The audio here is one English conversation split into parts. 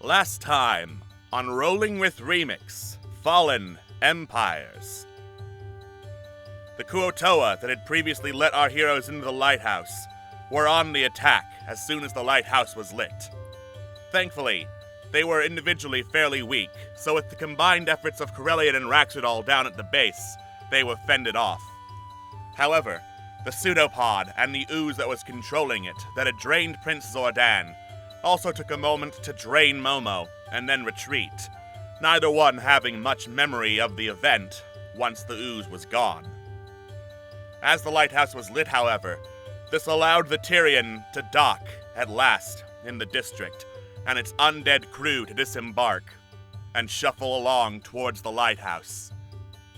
Last time on Rolling with Remix, Fallen Empires. The Kuo-toa that had previously let our heroes into the lighthouse were on the attack as soon as the lighthouse was lit. Thankfully, they were individually fairly weak, so with the combined efforts of Corellian and Raxodal down at the base, they were fended off. However, the pseudopod and the ooze that was controlling it, that had drained Prince Zordan, also took a moment to drain Momo and then retreat, neither one having much memory of the event once the ooze was gone. As the lighthouse was lit, however, this allowed the Tyrian to dock at last in the district, and its undead crew to disembark and shuffle along towards the lighthouse.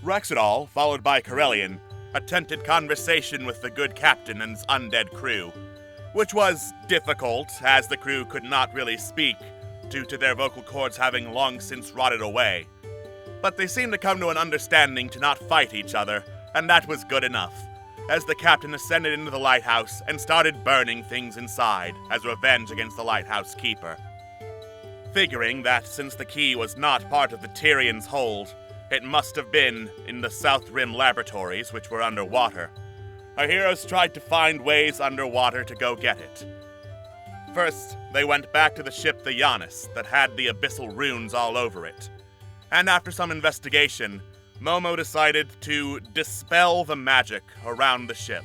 Raxodal, followed by Corellian, attempted conversation with the good captain and his undead crew, which was difficult as the crew could not really speak due to their vocal cords having long since rotted away. But they seemed to come to an understanding to not fight each other, and that was good enough, as the captain ascended into the lighthouse and started burning things inside as revenge against the lighthouse keeper. Figuring that since the key was not part of the Tyrian's hold, it must have been in the South Rim laboratories, which were underwater. Our heroes tried to find ways underwater to go get it. First, they went back to the ship the Giannis that had the abyssal runes all over it. And after some investigation, Momo decided to dispel the magic around the ship,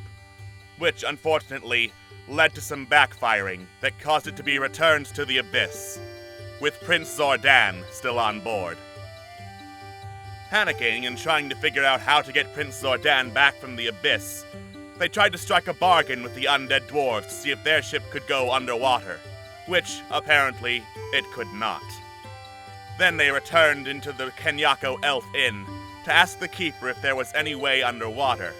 which unfortunately led to some backfiring that caused it to be returned to the abyss, with Prince Zordan still on board. Panicking and trying to figure out how to get Prince Zordan back from the abyss, they tried to strike a bargain with the undead dwarves to see if their ship could go underwater, which, apparently, it could not. Then they returned into the Kenyako Elf Inn to ask the keeper if there was any way underwater.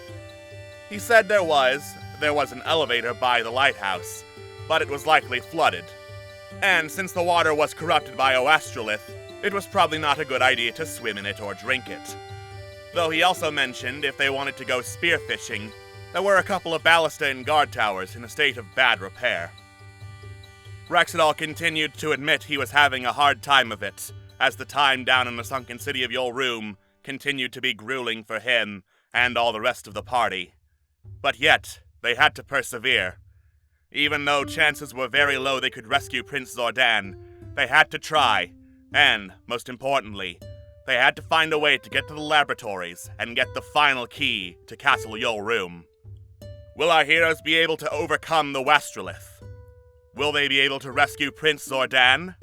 He said there was an elevator by the lighthouse, but it was likely flooded. And since the water was corrupted by Oastrolith, it was probably not a good idea to swim in it or drink it. Though he also mentioned if they wanted to go spearfishing, there were a couple of ballista and guard towers in a state of bad repair. Raxodal continued to admit he was having a hard time of it, as the time down in the sunken city of Yolroom continued to be grueling for him and all the rest of the party. But yet, they had to persevere. Even though chances were very low they could rescue Prince Zordan, they had to try, and, most importantly, they had to find a way to get to the laboratories and get the final key to Castle Yolroom. Will our heroes be able to overcome the Wastrolith? Will they be able to rescue Prince Zordan?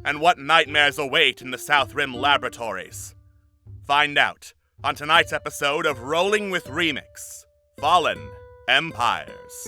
And what nightmares await in the South Rim laboratories? Find out on tonight's episode of Rolling with Remix, Fallen Empires.